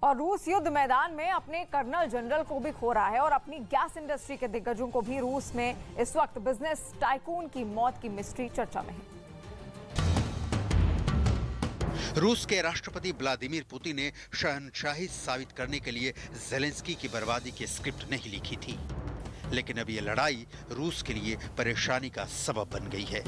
और रूस युद्ध मैदान में अपने कर्नल जनरल को भी खो रहा है और अपनी गैस इंडस्ट्री के दिग्गजों को भी। रूस में इस वक्त बिजनेस टाइकून की मौत की मिस्ट्री चर्चा में है। रूस के राष्ट्रपति व्लादिमीर पुतिन ने शहंशाही साबित करने के लिए ज़ेलेंस्की की बर्बादी की स्क्रिप्ट नहीं लिखी थी, लेकिन अब यह लड़ाई रूस के लिए परेशानी का सबब बन गई है।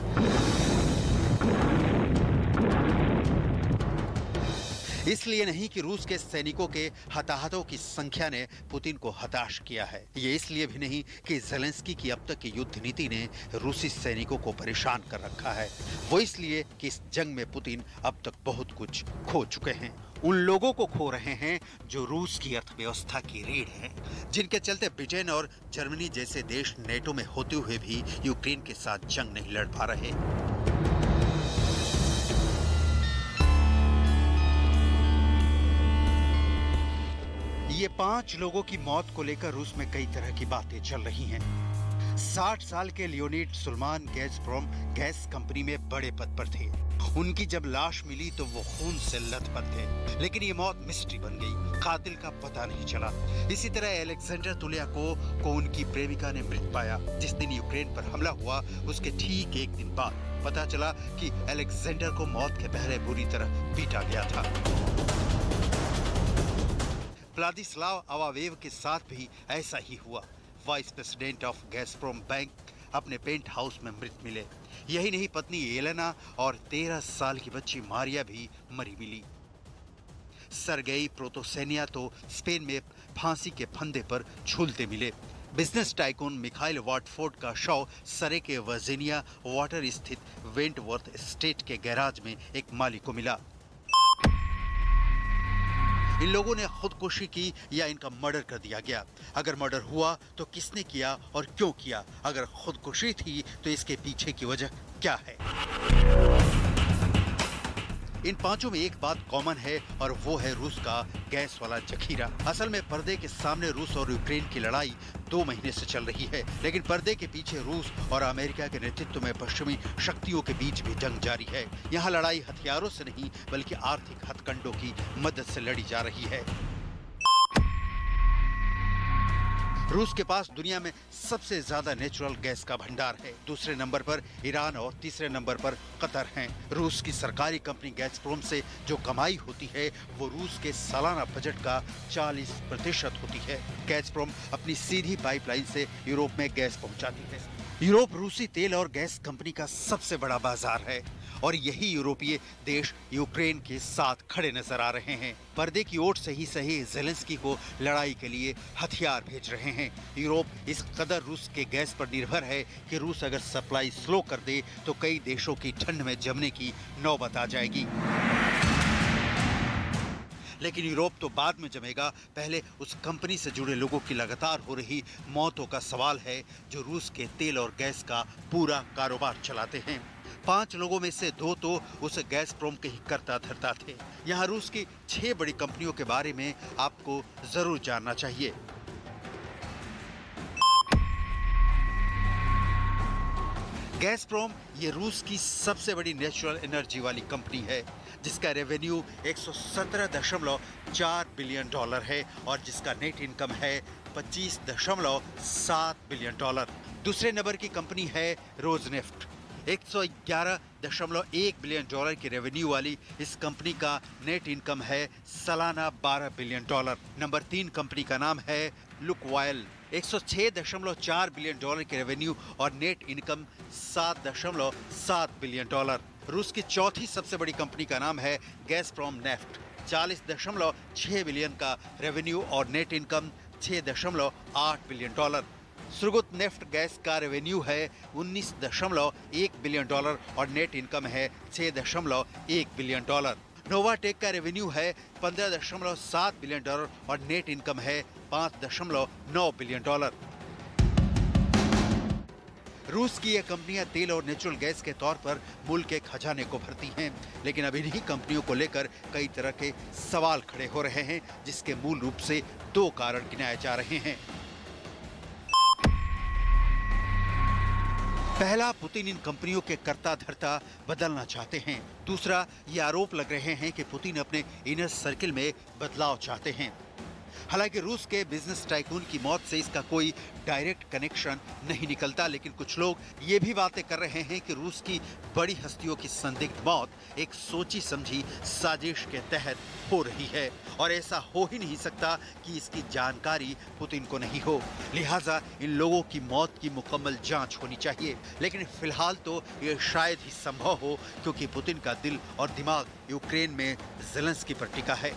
इसलिए नहीं कि रूस के सैनिकों के हताहतों की संख्या ने पुतिन को हताश किया है, ये इसलिए भी नहीं कि ज़ेलेंस्की की अब तक की युद्ध नीति ने रूसी सैनिकों को परेशान कर रखा है। वो इसलिए कि इस जंग में पुतिन अब तक बहुत कुछ खो चुके हैं। उन लोगों को खो रहे हैं जो रूस की अर्थव्यवस्था की रीढ़ है, जिनके चलते ब्रिटेन और जर्मनी जैसे देश नेटो में होते हुए भी यूक्रेन के साथ जंग नहीं लड़ पा रहे। ये 5 लोगों की मौत को लेकर रूस में कई तरह की बातें चल रही हैं। 60 साल के Leonid Suleiman Gazprom gas company में बड़े पद पर थे। उनकी जब लाश मिली तो वो खून से लथपथ थे, लेकिन ये मौत मिस्ट्री बन गई, कातिल का पता नहीं चला। इसी तरह अलेक्जेंडर तुलियाकोव को उनकी प्रेमिका ने मृत पाया। जिस दिन यूक्रेन पर हमला हुआ उसके ठीक एक दिन बाद पता चला कि अलेक्जेंडर को मौत के पहले बुरी तरह पीटा गया था। व्लादिस्लाव अवावेव के साथ भी ऐसा ही हुआ। Vice president of Gazprom bank अपने पेंट हाउस में मृत मिले। यही नहीं, पत्नी एलेना और 13 साल की बच्ची मारिया भी मरी मिली। सर्गेई प्रोतोसेनिया तो स्पेन में फांसी के फंदे पर झूलते मिले। बिजनेस टाइकून मिखाइल वाटफोर्ड का शव सरे के वर्जीनिया वाटर स्थित वेंटवर्थ एस्टेट के गैराज में एक माली को मिला। इन लोगों ने खुदकुशी की या इनका मर्डर कर दिया गया। अगर मर्डर हुआ तो किसने किया और क्यों किया? अगर खुदकुशी थी तो इसके पीछे की वजह क्या है? इन पांचों में एक बात कॉमन है और वो है रूस का गैस वाला जखीरा। असल में पर्दे के सामने रूस और यूक्रेन की लड़ाई 2 महीने से चल रही है, लेकिन पर्दे के पीछे रूस और अमेरिका के नेतृत्व में पश्चिमी शक्तियों के बीच भी जंग जारी है। यहाँ लड़ाई हथियारों से नहीं बल्कि आर्थिक हथकंडों की मदद से लड़ी जा रही है। रूस के पास दुनिया में सबसे ज्यादा नेचुरल गैस का भंडार है। दूसरे नंबर पर ईरान और तीसरे नंबर पर कतर हैं। रूस की सरकारी कंपनी गैज़प्रोम से जो कमाई होती है वो रूस के सालाना बजट का 40% होती है। गैज़प्रोम अपनी सीधी पाइपलाइन से यूरोप में गैस पहुंचाती है। यूरोप रूसी तेल और गैस कंपनी का सबसे बड़ा बाजार है और यही यूरोपीय देश यूक्रेन के साथ खड़े नजर आ रहे हैं। पर्दे की ओट से ही सही ज़ेलेंस्की को लड़ाई के लिए हथियार भेज रहे हैं। यूरोप इस कदर रूस के गैस पर निर्भर है कि रूस अगर सप्लाई स्लो कर दे तो कई देशों की ठंड में जमने की नौबत आ जाएगी। लेकिन यूरोप तो बाद में जमेगा, पहले उस कंपनी से जुड़े लोगों की लगातार हो रही मौतों का सवाल है जो रूस के तेल और गैस का पूरा कारोबार चलाते हैं। 5 लोगों में से 2 तो उस गैज़प्रोम के ही कर्ता धर्ता थे। यहाँ रूस की 6 बड़ी कंपनियों के बारे में आपको जरूर जानना चाहिए। गैज़प्रोम ये रूस की सबसे बड़ी नेचुरल एनर्जी वाली कंपनी है, जिसका रेवेन्यू 117.4 बिलियन डॉलर है और जिसका नेट इनकम है 25.7 बिलियन डॉलर। दूसरे नंबर की कंपनी है रोजनेफ्ट। 111.1 बिलियन डॉलर की रेवेन्यू वाली इस कंपनी का नेट इनकम है सालाना 12 बिलियन डॉलर। नंबर 3 कंपनी का नाम है लुकवायल। 106.4 बिलियन डॉलर की रेवेन्यू और नेट इनकम 7.7 बिलियन डॉलर। रूस की चौथी सबसे बड़ी कंपनी का नाम है गैज़प्रोम नेफ्ट। 40.6 बिलियन का रेवेन्यू और net income 6.8 billion dollar. Surgut Neft gas का रेवेन्यू है 19.1 बिलियन डॉलर और नेट इनकम है 6.1 बिलियन डॉलर। नोवाटेक का रेवेन्यू है 15.7 बिलियन डॉलर और नेट इनकम है 5.9 बिलियन डॉलर। रूस की ये कंपनियां तेल और नेचुरल गैस के तौर पर मुल्क के खजाने को भरती हैं, लेकिन अब इन्हीं कंपनियों को लेकर कई तरह के सवाल खड़े हो रहे हैं, जिसके मूल रूप से 2 कारण गिनाए जा रहे हैं। पहला, पुतिन इन कंपनियों के कर्ता धर्ता बदलना चाहते हैं। दूसरा, ये आरोप लग रहे हैं कि पुतिन अपने इनर सर्किल में बदलाव चाहते हैं। हालांकि रूस के बिजनेस टाइकून की मौत से इसका कोई डायरेक्ट कनेक्शन नहीं निकलता, लेकिन कुछ लोग ये भी बातें कर रहे हैं कि रूस की बड़ी हस्तियों की संदिग्ध मौत एक सोची समझी साजिश के तहत हो रही है और ऐसा हो ही नहीं सकता कि इसकी जानकारी पुतिन को नहीं हो। लिहाजा इन लोगों की मौत की मुकम्मल जांच होनी चाहिए, लेकिन फिलहाल तो ये शायद ही संभव हो, क्योंकि पुतिन का दिल और दिमाग यूक्रेन में ज़ेलेंस्की पर टिका है।